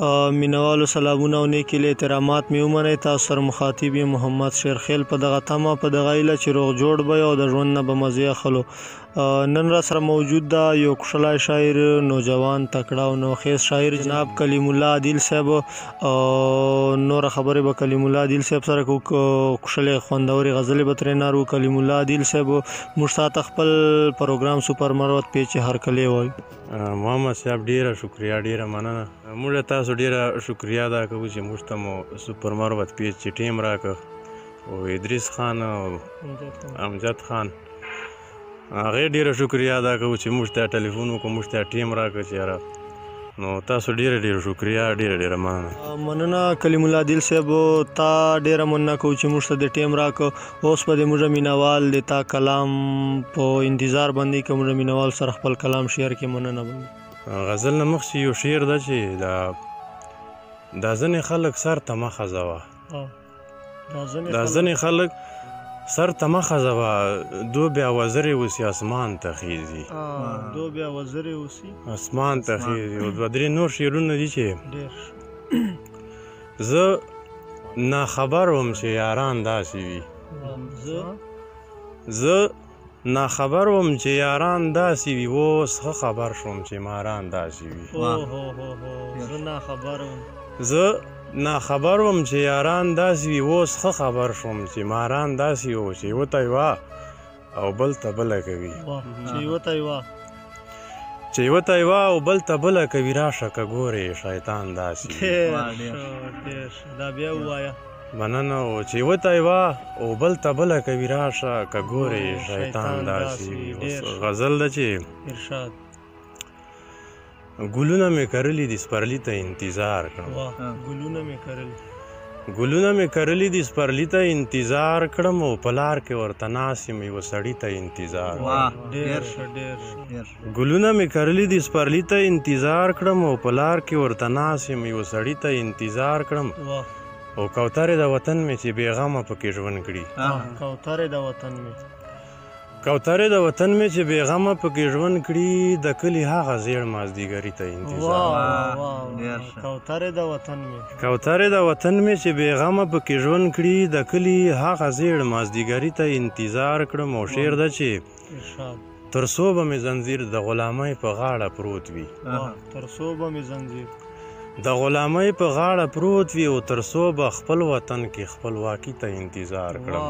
مینوالو سلامونه او نیکې له احترامات مې ومنئ. تاسو سره مخاطب یم محمد شیرخیل په دغه تمه په دغه هیله چې روغ جوړ به یو او د ژوند نه به مزې اخلو. نن را سره موجود ده یو کښلی شاعر، نوجوان تکړه او نوخیز شاعر جناب کلیم الله عادل صاحب. نوره خبرې به کلیم الله عادل صاحب سره کوو، کښلې خوندورې غزلې به ترې نارو. کلیم الله عادل صاحب موږ تاته خپل پروګرام سوپر مروت پیچ هرکلی وایو. محمد صاحب ډیره شکریا، ډیره مننه. موږ تاسو ډیره شکریا ادا کوو چې موږ ته مو سوپر مروت پیچ چې ټیم راکړ، او ادریس خان او امجد خان هغې ډیره شکریا ادا کوو چې موږ ته ټلیفون وکړو، موږ ته ټیم راکړ چې یاره. نو تاسو ډیره شکریا، ډیره مننه. مننه کلیم الله عادل صاحب، تا ډیره مننه کوو چې موږ ته د ټیم راکړ. اوس به د موږ مینوال د تا کلام په انتظار باندې که موږ مینوال سره خپل کلام شیر کې. مننه باندې غزل نه مخکې یو شعر ده چې دا ځینې خلک سر ته مه خځوه، دا ځینې خلک سر ته مه خځوه، دو بیا وزرې اوسي اسمان ته خیزي، دو بیا وزرې اوسي اسمان ته خیزي. او دوه درې نور شعرونه دي چې زه ناخبر وم چې یاران داسې وي، زه ناخبر وم چې یاران داسې وي، اوس ښه خبر شوم چې ماران داسې وي. زه ناخبر وم چې یاران داسې وي، اوس ښه خبر شوم چې ماران داسې وو چې یوه ته یوه او بل ته بله کوي، چې یوه ته یوه او بل ته بله کوي. راشه که ګورې شیطان داسې وي. دا بیا ووایه. مننه. او چې یوه ته یوه او بل ته بله کوي، راشه که ګورې شیطان داسې وي. غزل ده چې ګلونه مې کرلي دي سپرلي ته انتظار کړم، ګلونه مې کرلي دي سپرلي ته انتظار کړم، او په لار کې ورته ناست یم یوه سړي ته انتظار کړم. ګلونه مې کرلي دي سپرلي ته انتظار کړم، او په لار کې ورته ناست یم یوه سړي ته انتظار کړم. او کوترې د وطن مې چې بېغمه پکې ژوند کړي، کوترې د وطن مې چې بېغمه پکې ژوند کړي، د کلي هغه زیړ مازدیګري ته انتظار. کوترې د وطن مې چې بېغمه پکې ژوند کړي، د کلي هغه زیړ مازدیګري ته انتظار کړم. او شعر ده چې تر څو به مې زنځیر د غلامۍ په غاړه پروت وي، د غلامۍ په غاړه پروت وي، او تر څو به خپل وطن کې خپلواکي ته انتظار کړم.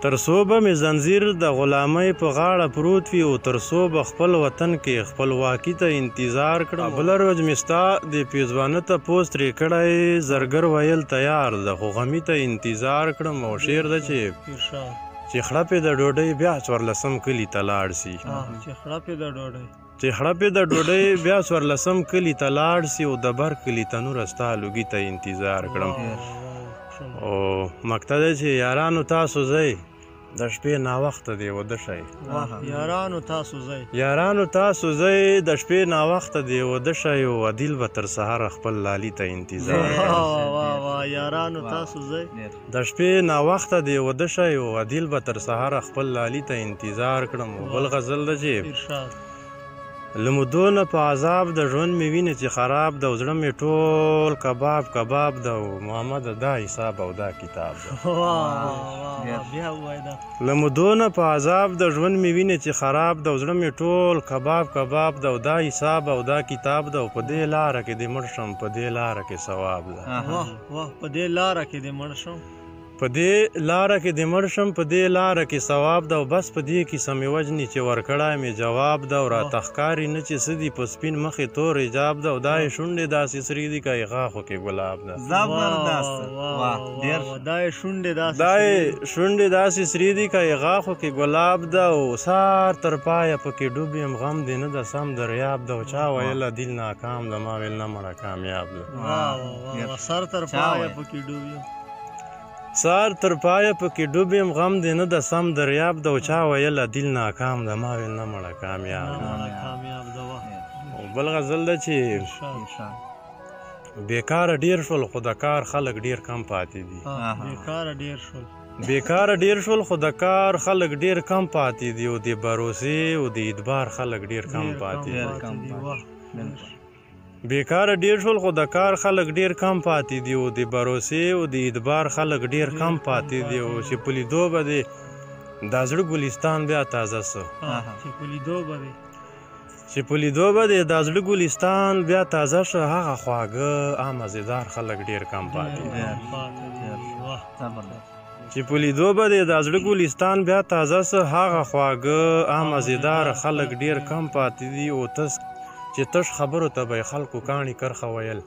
تر څو به مې زنځیر د غلامۍ په غاړه پروت وي، او تر څو به خپل وطن کې خپلواکي ته انتظار کړم. بله ورځ مې ستا د پیزوانه ته پوست ترې کړی، زرګر ویل تیار ده خو غمي ته انتظار کړم. او شعر ده چې خړپې د ډوډۍ بیا څوارلسم کلي ته لاړ سي، چې خړپې د ډوډۍ بیا څوارلسم کلي ته لاړ سي، او د بر کلي تنوره ستا لوګي ته انتظار کړم. او مقطع دی چې یارانو تاسو ځئ د شپې ناوخته دی واده شئ، یارانو تاسو ځئ د شپې ناوخته دی واده شئ، او عدیل به تر سهاره خپل لالي ته انتظار یارانو تاسو ځئ د شپې ناوخته دی واده شئ، او عدیل به تر سهاره خپل لالي ته انتظار کړم. او بل غزل ده چې له مودو نه په عذاب د ژوند مې وینې چې خراب ده، او زړه مې ټول کباب ده، او محمد دا حساب او دا کتاب ده. له مودو نه په عذاب د ژوند مې وینې چې خراب ده، او زړه مې ټول کباب ده، او دا حساب او دا کتاب ده. او په دې لاره کې دې مړ شم، په دې لاره کې ثواب ده، په دې لاره کې دې مړ شم، په دې لاره کې دې مړ شم، په دې لاره کې ثواب ده. او بس په دې کې سمې وجنې چې ورکړی مې جواب ده، او راته ښکاري نه چې څه دي په سپین مخې تور حجاب ده. او دا یې شونډې داسې سرې دي که یې غاښو کې ګلاب ده، دا یې شونډې داسې سرې دي که یې غاښو کې ګلاب ده. او سار تر پایه پکې ډوب یم غم دې نه ده سم دریاب ده، او چا ویله دل ناکام ده ما ویل نه مړه کامیاب ده. سر تر پایه پکې ډوب یم، سار تر پایه پکې ډوب یم غم دې نه ده سم دریاب ده، او چا ویله دل ناکام ده ما ویل نه مړه کامیاب ده. او بل غزل ده چې بیکاره ډیر شول خو د کار خلک ډیر کم پاتې دي، بیکاره ډیر شول خو د کار خلک ډیر کم پاتې دي، او د بروسې او د اعتبار خلک ډیر کم پاتې دي. بیکاره ډیر شول خو د کار خلک ډیر کم پاتې دي او د بروسې او د اعتبار خلک ډیر کم پاتې دي او چې په لیدو به د دا زړه ګلستان بیا تازه سو چې په لیدو به د دا زړه ګلستان بیا تازه شو هغه خواږه مزېدار خلک ډیر کم پاتې دي چې په لیدو به د دا زړه ګلستان بیا تازه سو هغه خواږه مزېدار خلک ډیر کم پاتې دي او چې تش خبرو ته به خلکو کاڼي کرخه ویل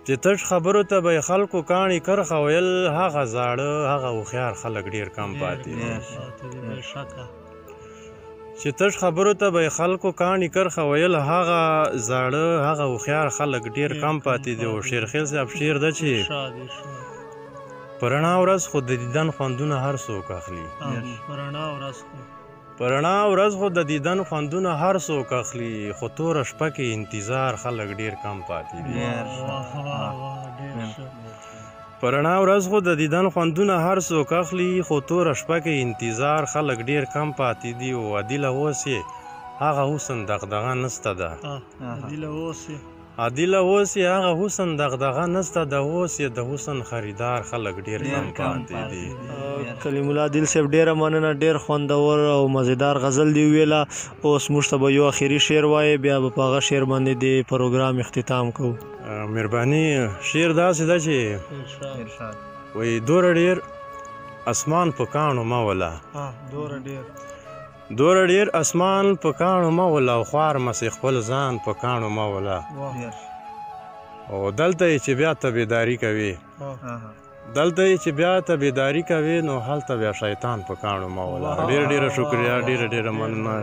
چې تش خبرو ته به خلکو کاڼي کرخه ویل هغه زاړه هغه هوښیار خلک ډیر کم پاتې دي چې تش خبرو ته به خلکو کاڼي کرخه ویل هغه زاړه هغه هوښیار خلک ډیر کم پاتې دي او شیرخیل صاحب شعر ده چې په رڼا ورځ خو د دیدن خوندونه هر څوک اخلي په رڼا ورځ خو د دیدن خوندونه هر څوک اخلي خو توره شپه کې انتظار خلک ډیر کم پاتې دي په رڼا ورځ خو د دیدن خوندونه هر څوک اخلي خو توره شپه کې انتظار خلک ډیر کم پاتې دي او عادله اوس یې هغه حسن دغدغه نسته ده عادله اوس یې هغه حسن دغدغه نسته ده اوس یې د حسن خریدار خلک ډیر کم پاتې دي کلیم الله عادل صاحب ډیره مننه ډیر خوندور او مزیدار غزل دی ویله اوس موږ ته به یو اخري شعر وایې بیا به په هغه شعر باندې د پروګرام اختتام کوو مهرباني شعر داسې ده چې وایي دوره ډیر اسمان په کاڼو مه وله دوره ډیر اسمان په کاڼو مه وله او خوار مسې خپل ځان په کاڼو مه وله او دلته یې چې بیا تابعداري کوي نو هلته بیا شیطان په کاڼو مه وله ډېره شکریه ډېره مننه